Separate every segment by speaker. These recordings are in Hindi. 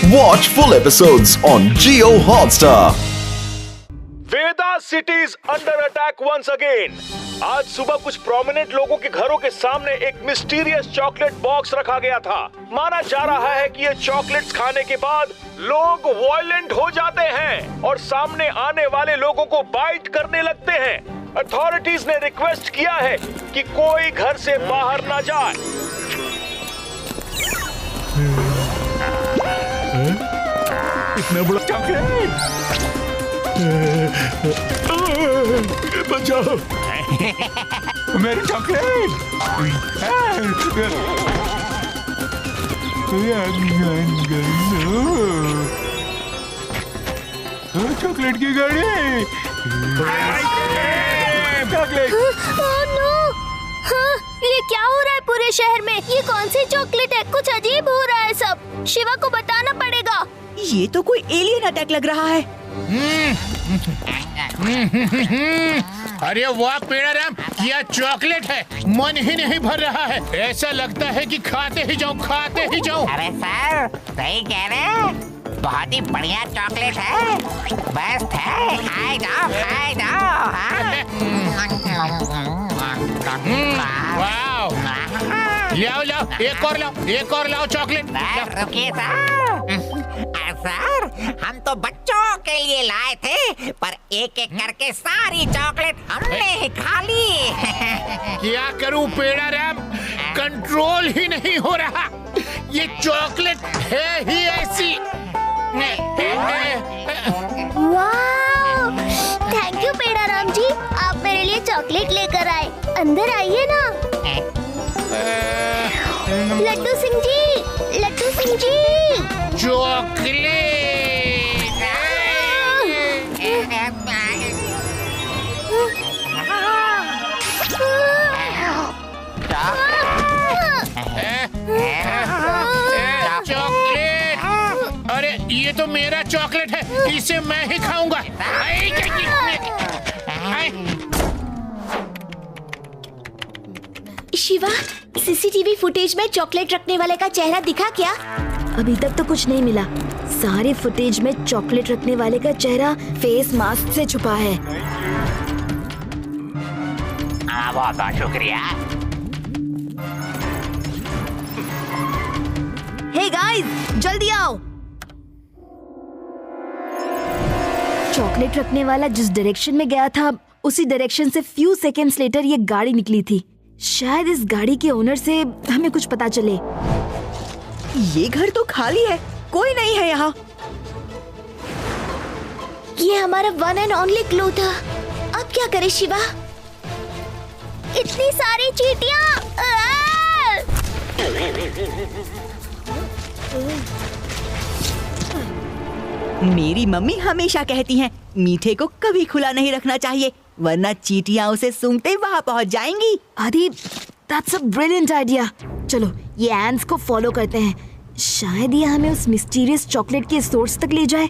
Speaker 1: Watch full episodes on Jio Hotstar.
Speaker 2: Veda cities under attack once again. आज सुबह कुछ प्रोमिनेंट लोगों के घरों के सामने एक मिस्टीरियस चॉकलेट बॉक्स रखा गया था। माना जा रहा है कि ये चॉकलेट्स खाने के बाद लोग वायलेंट हो जाते हैं और सामने आने वाले लोगों को बाइट करने लगते हैं। अथॉरिटीज ने रिक्वेस्ट किया है कि कोई घर से बाहर ना जाए।
Speaker 3: इतना बड़ा चॉकलेट, बचाओ मेरे चॉकलेट। चॉकलेट की गाड़ी, चॉकलेट।
Speaker 4: Oh no! हाँ, ये क्या हो रहा है पूरे शहर में? ये कौन सी चॉकलेट है? कुछ अजीब हो रहा है सब। शिवा को बताना पड़ेगा।
Speaker 5: ये तो कोई एलियन अटैक लग रहा है।
Speaker 6: अरे वाह पेड़ाराम, क्या चॉकलेट है, मन ही नहीं भर रहा है। ऐसा लगता है कि खाते ही जाऊं, खाते ही जाऊं।
Speaker 7: अरे सर, सही कह रहे हैं, बहुत ही बढ़िया चॉकलेट है, बेस्ट है, खाए जाओ, खाए जाओ।
Speaker 6: वाओ, लाओ लाओ, एक और लाओ चॉकलेट।
Speaker 7: रुकिए सर, हम तो बच्चों के लिए लाए थे, पर एक एक करके सारी चॉकलेट हमने ही खा ली।
Speaker 6: क्या करूं पेड़ाराम, कंट्रोल ही नहीं हो रहा। ये चॉकलेट है ही ऐसी।
Speaker 4: वाह! थैंक यू पेड़ाराम जी, आप मेरे लिए चॉकलेट लेकर आए। अंदर आइए ना। लड्डू सिंह जी, लड्डू सिंह जी।
Speaker 6: चॉकलेट। चॉकलेट, अरे ये तो मेरा चॉकलेट है, इसे मैं ही खाऊंगा।
Speaker 4: शिवा, सीसीटीवी फुटेज में चॉकलेट रखने वाले का चेहरा दिखा क्या?
Speaker 8: अभी तक तो कुछ नहीं मिला। सारे फुटेज में चॉकलेट रखने वाले का चेहरा फेस मास्क से छुपा है।
Speaker 7: बहुत बहुत शुक्रिया।
Speaker 8: हे गाइस, जल्दी आओ। चॉकलेट रखने वाला जिस डायरेक्शन में गया था, उसी डायरेक्शन से फ्यू सेकेंड्स लेटर ये गाड़ी निकली थी। शायद इस गाड़ी के ओनर से हमें कुछ पता चले।
Speaker 5: ये घर तो खाली है, कोई नहीं है यहाँ।
Speaker 4: ये हमारा वन एंड ओनली क्लू था। अब क्या करें शिवा? इतनी सारी चींटियां!
Speaker 5: मेरी मम्मी हमेशा कहती हैं, मीठे को कभी खुला नहीं रखना चाहिए, वरना चींटियां उसे सूंघते वहाँ पहुँच जाएंगी।
Speaker 8: आदि, that's a brilliant idea। चलो ये एंड्स को फॉलो करते हैं, शायद ये हमें उस मिस्टीरियस चॉकलेट के सोर्स तक ले जाए।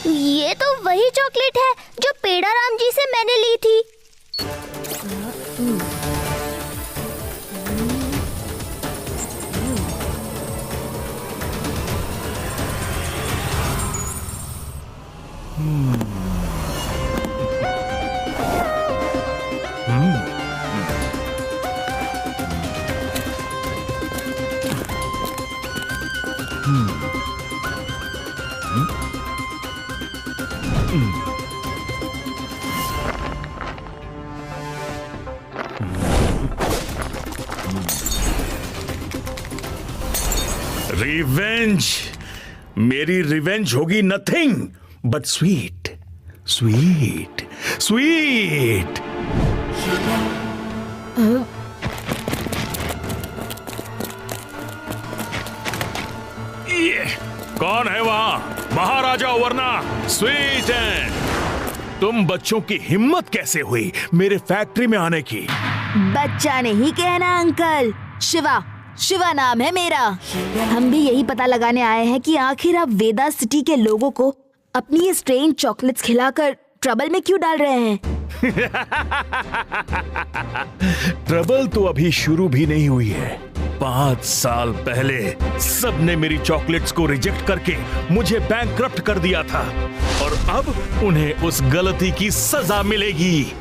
Speaker 4: ये तो वही चॉकलेट है जो पेड़ाराम जी से मैंने ली थी।
Speaker 3: रिवेंज, मेरी रिवेंज होगी nothing but sweet, sweet, sweet.
Speaker 9: कौन है वहाँ? बाहर आ जाओ वरना स्वीट है।
Speaker 3: तुम बच्चों की हिम्मत कैसे हुई मेरे फैक्ट्री में आने की?
Speaker 8: बच्चा नहीं कहना अंकल, शिवा, शिवा नाम है मेरा। हम भी यही पता लगाने आए हैं कि आखिर आप वेदा सिटी के लोगों को अपनी ये स्ट्रेंज चॉकलेट्स खिलाकर ट्रबल में क्यों डाल रहे हैं?
Speaker 3: ट्रबल तो अभी शुरू भी नहीं हुई है। 5 साल पहले सबने मेरी चॉकलेट्स को रिजेक्ट करके मुझे बैंकक्रप्ट कर दिया था और अब उन्हें उस गलती की सजा मिलेगी।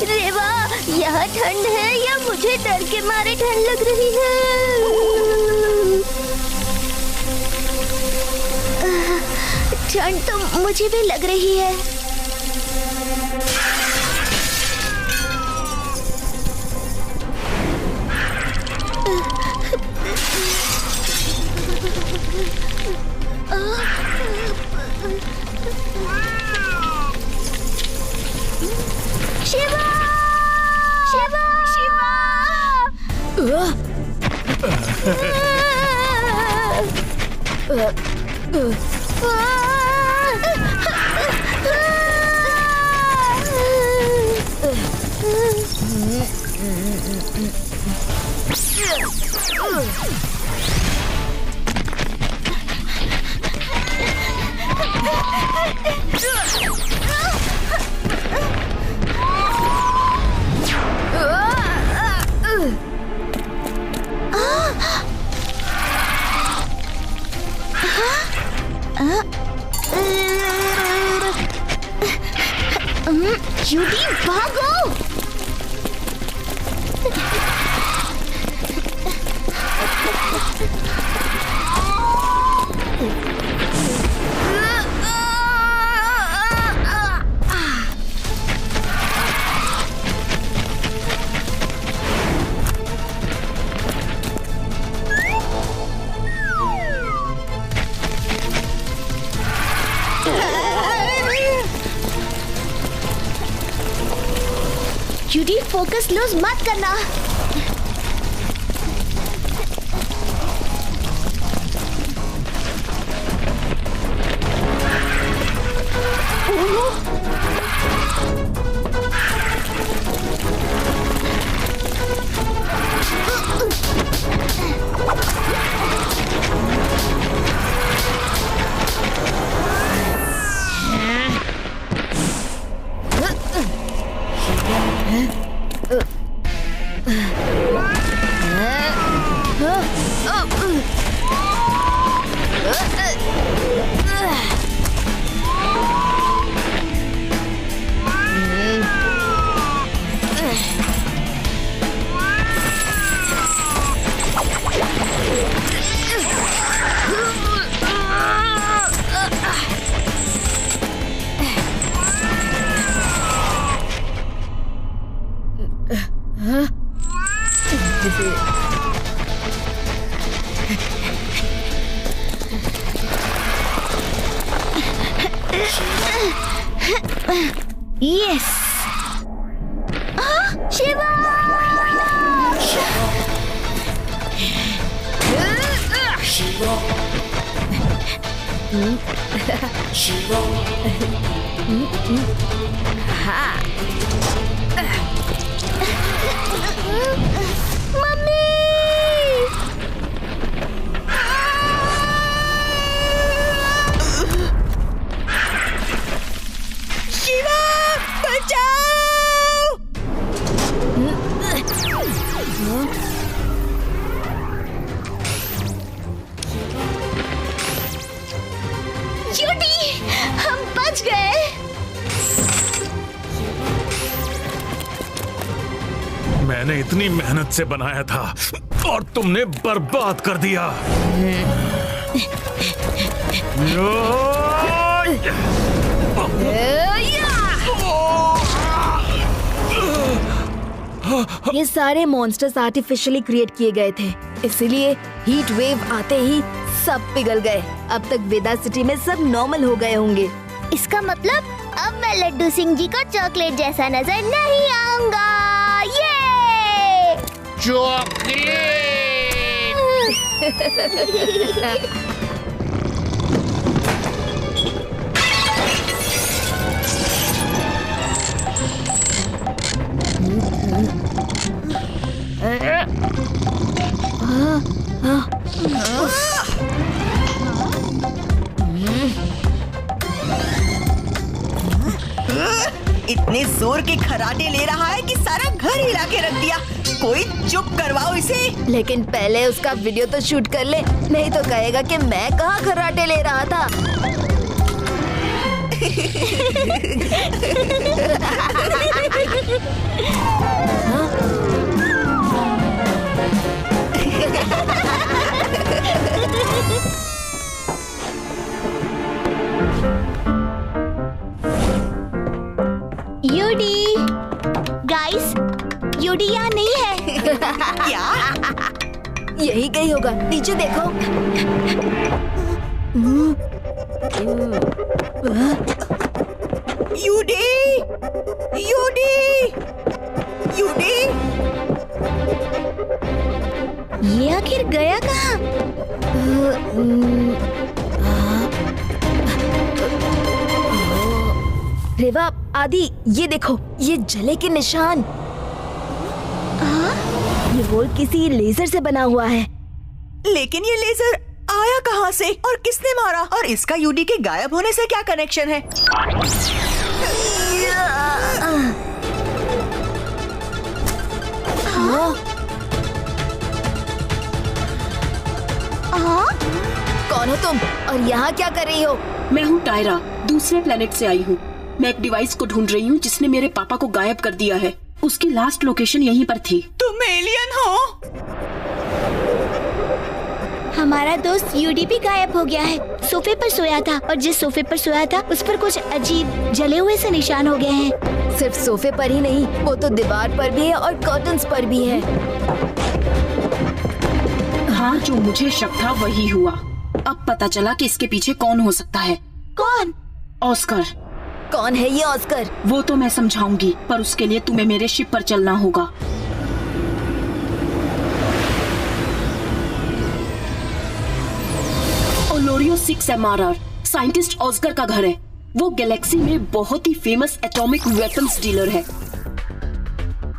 Speaker 4: रेवा, यहाँ ठंड है या मुझे डर के मारे ठंड लग रही है? ठंड तो मुझे भी लग रही है। शिवा! शिवा! शिवा! जूडी, भागो! जूडी, फोकस लूज मत करना। यस! शिवा! जूडी, हम बच गए।
Speaker 3: मैंने इतनी मेहनत से बनाया था और तुमने बर्बाद कर दिया।
Speaker 8: ये सारे मॉन्स्टर्स आर्टिफिशियली क्रिएट किए गए थे, इसलिए हीट वेव आते ही सब पिघल गए। अब तक वेदा सिटी में सब नॉर्मल हो गए होंगे।
Speaker 4: इसका मतलब अब मैं लड्डू सिंह जी का चॉकलेट जैसा नजर नहीं आऊंगा। ये
Speaker 6: चॉकलेट।
Speaker 5: इतने जोर के खराटे ले रहा है कि सारा घर हिला के रख दिया। कोई चुप करवाओ इसे।
Speaker 8: लेकिन पहले उसका वीडियो तो शूट कर ले, नहीं तो कहेगा कि मैं कहाँ खराटे ले रहा था।
Speaker 4: यूडी, गाइस, यूडी यहाँ नहीं है।
Speaker 5: क्या?
Speaker 8: यही कहीं होगा, नीचे देखो।
Speaker 5: यूडी, यूडी, यूडी।
Speaker 4: ये आखिर गया कहाँ?
Speaker 8: रेवा, आदि, ये देखो, ये जले के निशान। ये होल किसी लेजर से बना हुआ है।
Speaker 5: लेकिन ये लेजर आया कहाँ से और किसने मारा? और इसका यूडी के गायब होने से क्या कनेक्शन है?
Speaker 8: कौन हो तुम और यहाँ क्या कर रही हो?
Speaker 9: मैं हूँ टायरा, दूसरे प्लेनेट से आई हूँ। मैं एक डिवाइस को ढूंढ रही हूँ जिसने मेरे पापा को गायब कर दिया है। उसकी लास्ट लोकेशन यहीं पर थी।
Speaker 5: तुम एलियन हो?
Speaker 4: हमारा दोस्त यूडी भी गायब हो गया है। सोफे पर सोया था और जिस सोफे पर सोया था उस पर कुछ अजीब जले हुए से निशान हो गए हैं।
Speaker 8: सिर्फ सोफे पर ही नहीं, वो तो दीवार पर भी है और कर्टन्स पर भी है।
Speaker 9: हाँ, जो मुझे शक था वही हुआ। अब पता चला कि इसके पीछे कौन हो सकता है।
Speaker 8: कौन?
Speaker 9: ऑस्कर।
Speaker 8: कौन है ये ऑस्कर?
Speaker 9: वो तो मैं समझाऊंगी, पर उसके लिए तुम्हें मेरे शिप पर चलना होगा। ओलोरियो 6 MRR साइंटिस्ट ऑस्कर का घर है। वो गैलेक्सी में बहुत ही फेमस एटॉमिक वेपन्स डीलर है।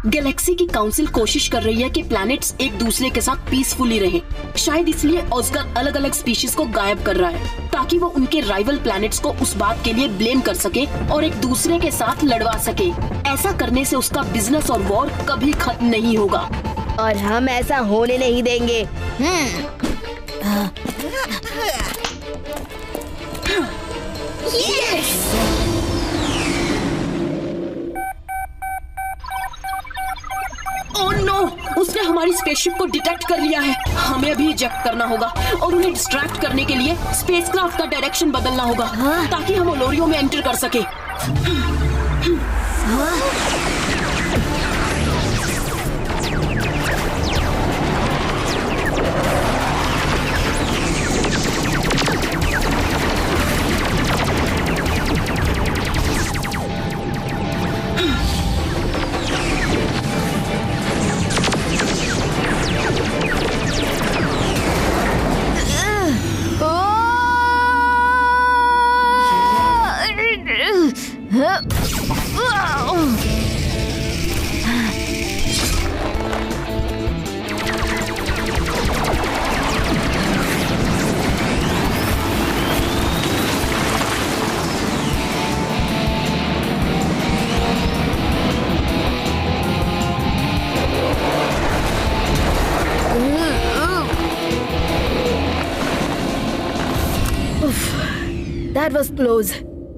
Speaker 9: गैलेक्सी की काउंसिल कोशिश कर रही है कि प्लैनेट्स एक दूसरे के साथ पीसफुली रहे। शायद इसलिए ऑस्कर अलग अलग स्पीशीज को गायब कर रहा है, ताकि वो उनके राइवल प्लैनेट्स को उस बात के लिए ब्लेम कर सके और एक दूसरे के साथ लड़वा सके। ऐसा करने से उसका बिजनेस और वॉर कभी खत्म नहीं होगा।
Speaker 8: और हम ऐसा होने नहीं देंगे।
Speaker 9: ओह नो, उसने हमारी स्पेसशिप को डिटेक्ट कर लिया है। हमें अभी इजेक्ट करना होगा और उन्हें डिस्ट्रैक्ट करने के लिए स्पेसक्राफ्ट का डायरेक्शन बदलना होगा, ताकि हम ओलोरियो में एंटर कर सके।
Speaker 8: That was close.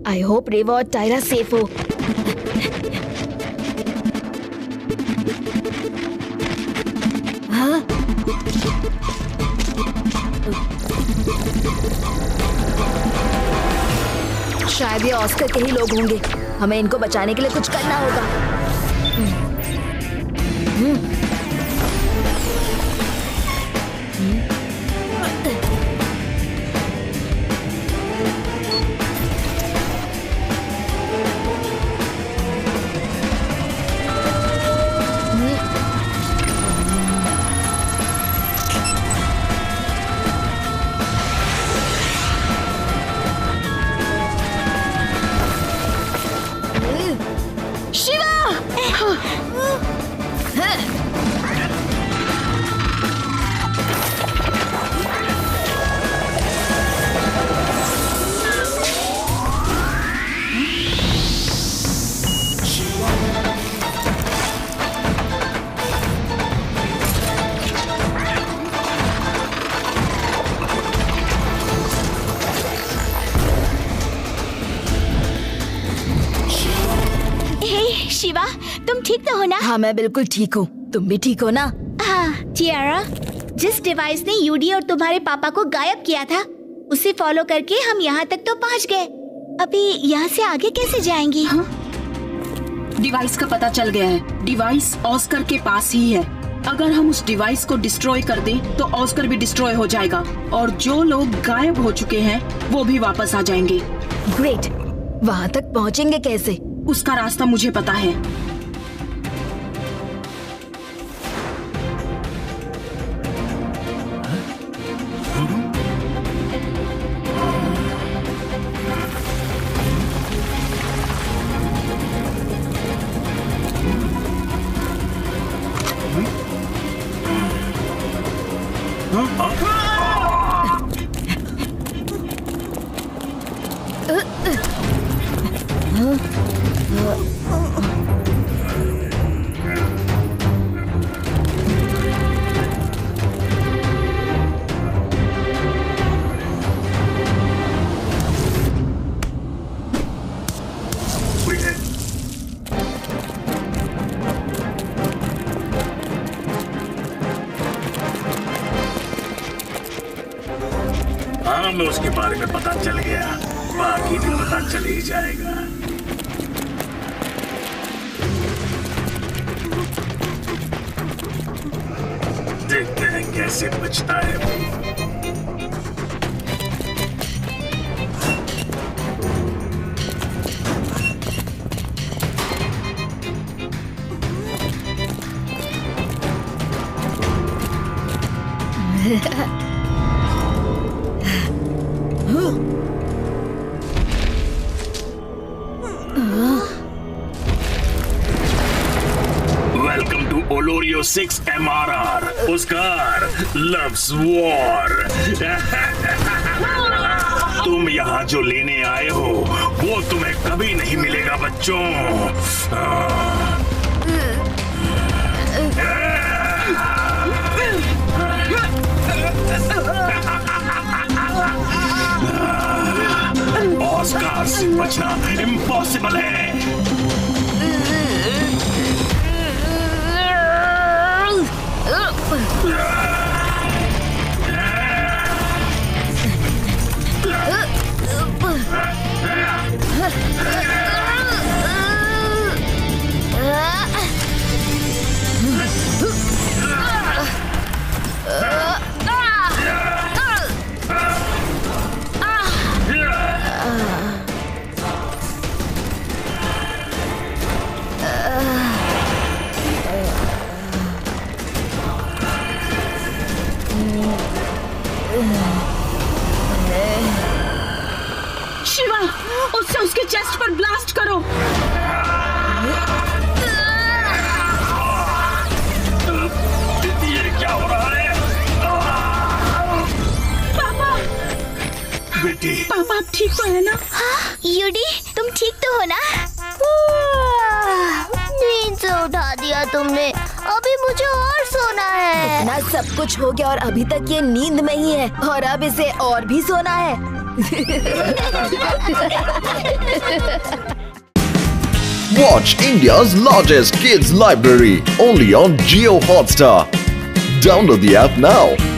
Speaker 8: I hope रेवा और टायरा सेफ हो। हाँ? शायद ये ऑस्कर के ही लोग होंगे। हमें इनको बचाने के लिए कुछ करना होगा।
Speaker 4: शिवा, तुम ठीक तो हो ना?
Speaker 8: हाँ, मैं बिल्कुल ठीक हूँ। तुम भी ठीक हो ना?
Speaker 4: हाँ, टियारा, जिस डिवाइस ने यूडी और तुम्हारे पापा को गायब किया था, उसे फॉलो करके हम यहाँ तक तो पहुँच गए। अभी यहाँ से आगे कैसे जाएंगी?
Speaker 9: हाँ? डिवाइस का पता चल गया है। डिवाइस ऑस्कर के पास ही है। अगर हम उस डिवाइस को डिस्ट्रॉय कर दें, तो ऑस्कर भी डिस्ट्रॉय हो जाएगा और जो लोग गायब हो चुके हैं वो भी वापस आ जाएंगे।
Speaker 8: ग्रेट। वहाँ तक पहुँचेंगे कैसे?
Speaker 9: उसका रास्ता मुझे पता है।
Speaker 3: हमें उसके बारे में पता चल गया, बाकी भी पता चल ही जाएगा। देखते हैं कैसे बचता है वो। Welcome to Olorio 6 MRR. Oscar loves war. तुम यहाँ जो लेने आए हो वो तुम्हें कभी नहीं मिलेगा बच्चों। ऑस्कार से बचना इम्पॉसिबल है।
Speaker 9: शिवा, उससे उसके चेस्ट पर ब्लास्ट करो।
Speaker 3: ये क्या हो रहा है?
Speaker 9: पापा,
Speaker 3: बेटी,
Speaker 9: पापा आप ठीक तो है ना?
Speaker 4: हाँ, यूडी, तुम ठीक तो हो ना? नींद से उठा दिया तुमने। अभी मुझे और सोना है।
Speaker 8: इतना सब कुछ हो गया और अभी तक ये नींद में ही है और अब इसे और भी सोना है।
Speaker 1: Watch India's largest kids library only on Jio Hotstar. Download the app now.